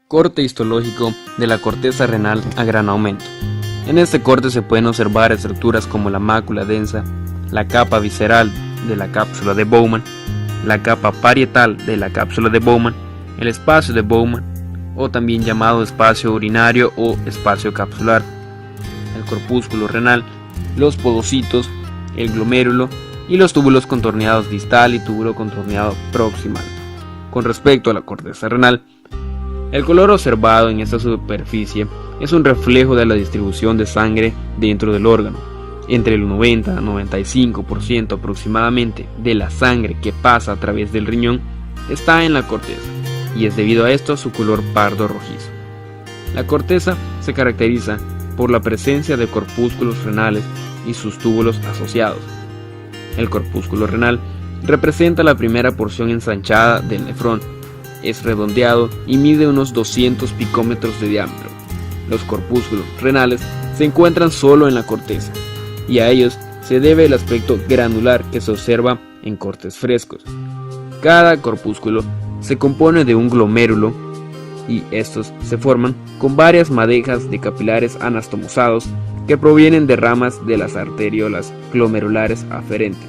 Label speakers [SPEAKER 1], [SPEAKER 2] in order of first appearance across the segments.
[SPEAKER 1] Corte histológico de la corteza renal a gran aumento. En este corte se pueden observar estructuras como la mácula densa, la capa visceral de la cápsula de Bowman, la capa parietal de la cápsula de Bowman, el espacio de Bowman, o también llamado espacio urinario o espacio capsular, el corpúsculo renal, los podocitos, el glomérulo y los túbulos contorneados distal y túbulo contorneado proximal. Con respecto a la corteza renal, el color observado en esta superficie es un reflejo de la distribución de sangre dentro del órgano. Entre el 90 a 95% aproximadamente de la sangre que pasa a través del riñón está en la corteza, y es debido a esto su color pardo rojizo. La corteza se caracteriza por la presencia de corpúsculos renales y sus túbulos asociados. El corpúsculo renal representa la primera porción ensanchada del nefrón. Es redondeado y mide unos 200 picómetros de diámetro. Los corpúsculos renales se encuentran solo en la corteza, y a ellos se debe el aspecto granular que se observa en cortes frescos. Cada corpúsculo se compone de un glomérulo, y estos se forman con varias madejas de capilares anastomosados que provienen de ramas de las arteriolas glomerulares aferentes,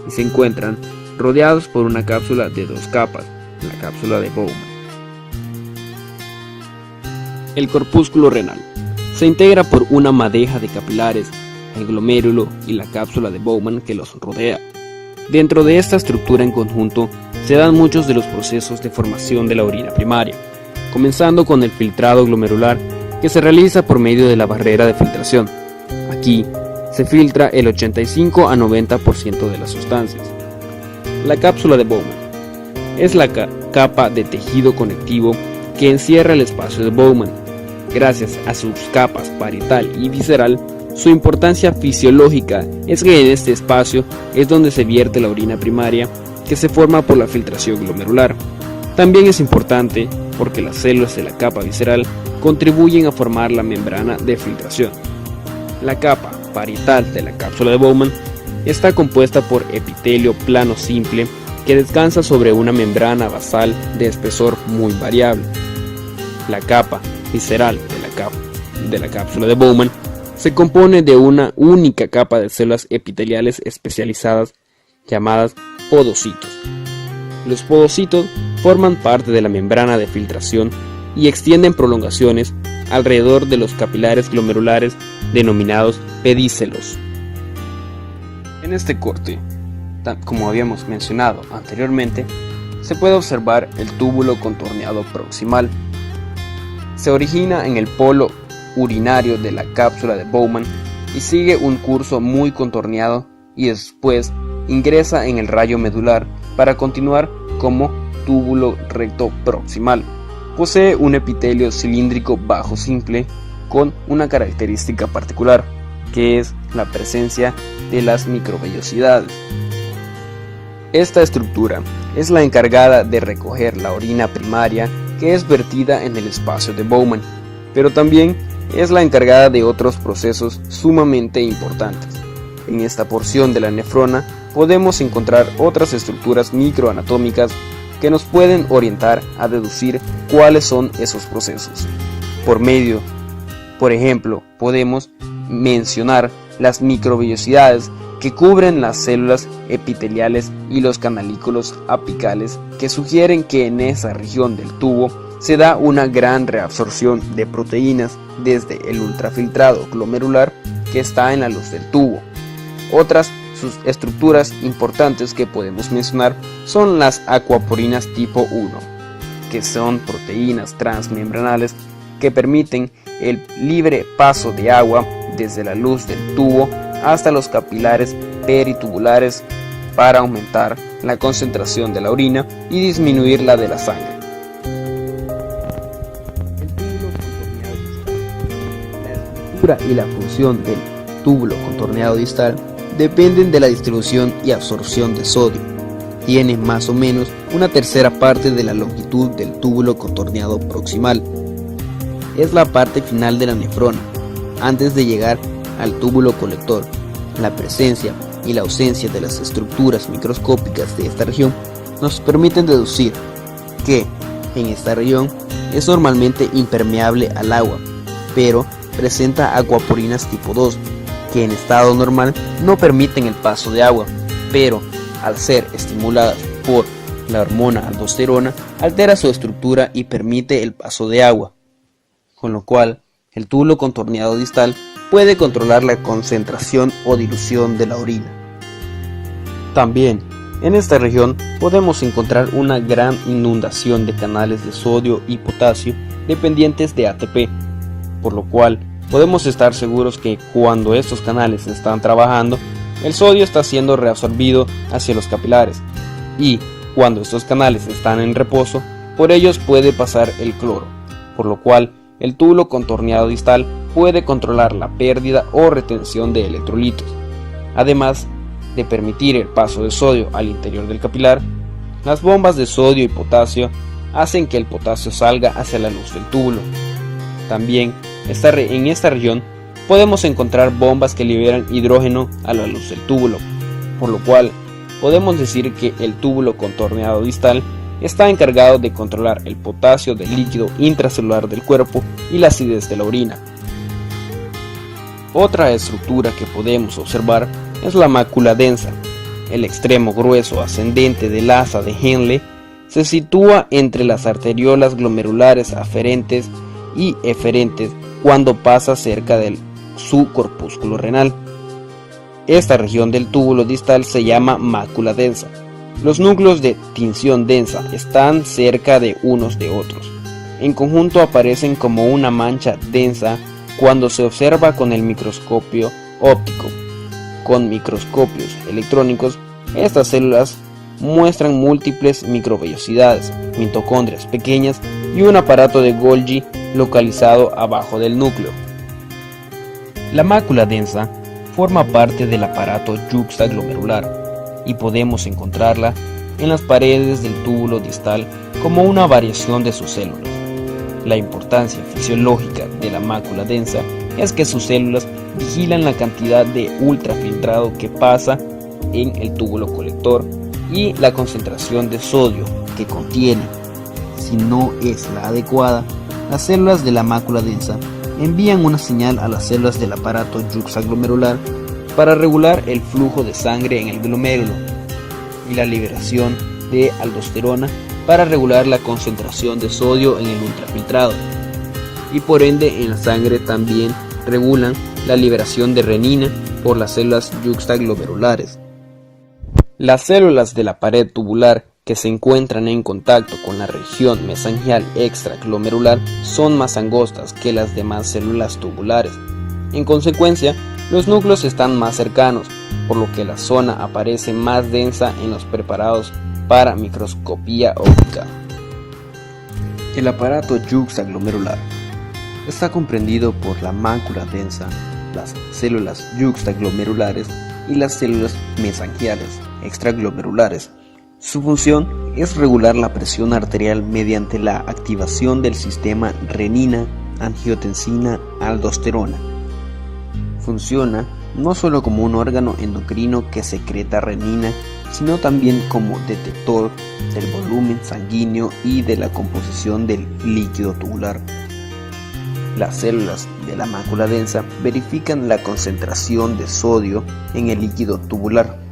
[SPEAKER 1] y se encuentran rodeados por una cápsula de dos capas, la cápsula de Bowman. El corpúsculo renal se integra por una madeja de capilares, el glomérulo y la cápsula de Bowman que los rodea. Dentro de esta estructura en conjunto se dan muchos de los procesos de formación de la orina primaria, comenzando con el filtrado glomerular que se realiza por medio de la barrera de filtración. Aquí se filtra el 85 a 90% de las sustancias. La cápsula de Bowman es la capa de tejido conectivo que encierra el espacio de Bowman. Gracias a sus capas parietal y visceral, su importancia fisiológica es que en este espacio es donde se vierte la orina primaria que se forma por la filtración glomerular. También es importante porque las células de la capa visceral contribuyen a formar la membrana de filtración. La capa parietal de la cápsula de Bowman está compuesta por epitelio plano simple que descansa sobre una membrana basal de espesor muy variable. La capa visceral de la cápsula de Bowman se compone de una única capa de células epiteliales especializadas llamadas podocitos. Los podocitos forman parte de la membrana de filtración y extienden prolongaciones alrededor de los capilares glomerulares denominados pedícelos. En este corte, como habíamos mencionado anteriormente, se puede observar el túbulo contorneado proximal. Se origina en el polo urinario de la cápsula de Bowman y sigue un curso muy contorneado y después ingresa en el rayo medular para continuar como túbulo recto proximal. Posee un epitelio cilíndrico bajo simple con una característica particular, que es la presencia de las microvellosidades. Esta estructura es la encargada de recoger la orina primaria que es vertida en el espacio de Bowman, pero también es la encargada de otros procesos sumamente importantes. En esta porción de la nefrona podemos encontrar otras estructuras microanatómicas que nos pueden orientar a deducir cuáles son esos procesos. Por ejemplo, podemos mencionar las microvellosidades que cubren las células epiteliales y los canalículos apicales, que sugieren que en esa región del tubo se da una gran reabsorción de proteínas desde el ultrafiltrado glomerular que está en la luz del tubo. Otras estructuras importantes que podemos mencionar son las acuaporinas tipo 1, que son proteínas transmembranales que permiten el libre paso de agua desde la luz del tubo hasta los capilares peritubulares para aumentar la concentración de la orina y disminuir la de la sangre. La estructura y la función del túbulo contorneado distal dependen de la distribución y absorción de sodio. tiene más o menos una tercera parte de la longitud del túbulo contorneado proximal. Es la parte final de la nefrona, antes de llegar al túbulo colector. La presencia y la ausencia de las estructuras microscópicas de esta región nos permiten deducir que en esta región es normalmente impermeable al agua, pero presenta acuaporinas tipo 2, que en estado normal no permiten el paso de agua, pero al ser estimuladas por la hormona aldosterona, altera su estructura y permite el paso de agua, con lo cual el túbulo contorneado distal puede controlar la concentración o dilución de la orina. También en esta región podemos encontrar una gran inundación de canales de sodio y potasio dependientes de ATP, por lo cual podemos estar seguros que cuando estos canales están trabajando, el sodio está siendo reabsorbido hacia los capilares, y cuando estos canales están en reposo, por ellos puede pasar el cloro, por lo cual el túbulo contorneado distal puede controlar la pérdida o retención de electrolitos. Además de permitir el paso de sodio al interior del capilar, las bombas de sodio y potasio hacen que el potasio salga hacia la luz del túbulo. También en esta región podemos encontrar bombas que liberan hidrógeno a la luz del túbulo, por lo cual podemos decir que el túbulo contorneado distal está encargado de controlar el potasio del líquido intracelular del cuerpo y la acidez de la orina. Otra estructura que podemos observar es la mácula densa. El extremo grueso ascendente del asa de Henle se sitúa entre las arteriolas glomerulares aferentes y eferentes cuando pasa cerca de su corpúsculo renal. Esta región del túbulo distal se llama mácula densa. Los núcleos de tinción densa están cerca de unos de otros. En conjunto aparecen como una mancha densa cuando se observa con el microscopio óptico. Con microscopios electrónicos, estas células muestran múltiples microvellosidades, mitocondrias pequeñas y un aparato de Golgi localizado abajo del núcleo. La mácula densa forma parte del aparato yuxtaglomerular y podemos encontrarla en las paredes del túbulo distal como una variación de sus células. La importancia fisiológica de la mácula densa es que sus células vigilan la cantidad de ultrafiltrado que pasa en el túbulo colector y la concentración de sodio que contiene. Si no es la adecuada, las células de la mácula densa envían una señal a las células del aparato yuxtaglomerular para regular el flujo de sangre en el glomérulo y la liberación de aldosterona para regular la concentración de sodio en el ultrafiltrado, y por ende en la sangre también regulan la liberación de renina por las células yuxtaglomerulares. Las células de la pared tubular que se encuentran en contacto con la región mesangial extraglomerular son más angostas que las demás células tubulares. En consecuencia, los núcleos están más cercanos, por lo que la zona aparece más densa en los preparados para microscopía óptica. El aparato yuxtaglomerular está comprendido por la mácula densa, las células yuxtaglomerulares y las células mesangiales extraglomerulares. Su función es regular la presión arterial mediante la activación del sistema renina-angiotensina-aldosterona. Funciona no solo como un órgano endocrino que secreta renina, sino también como detector del volumen sanguíneo y de la composición del líquido tubular. Las células de la mácula densa verifican la concentración de sodio en el líquido tubular.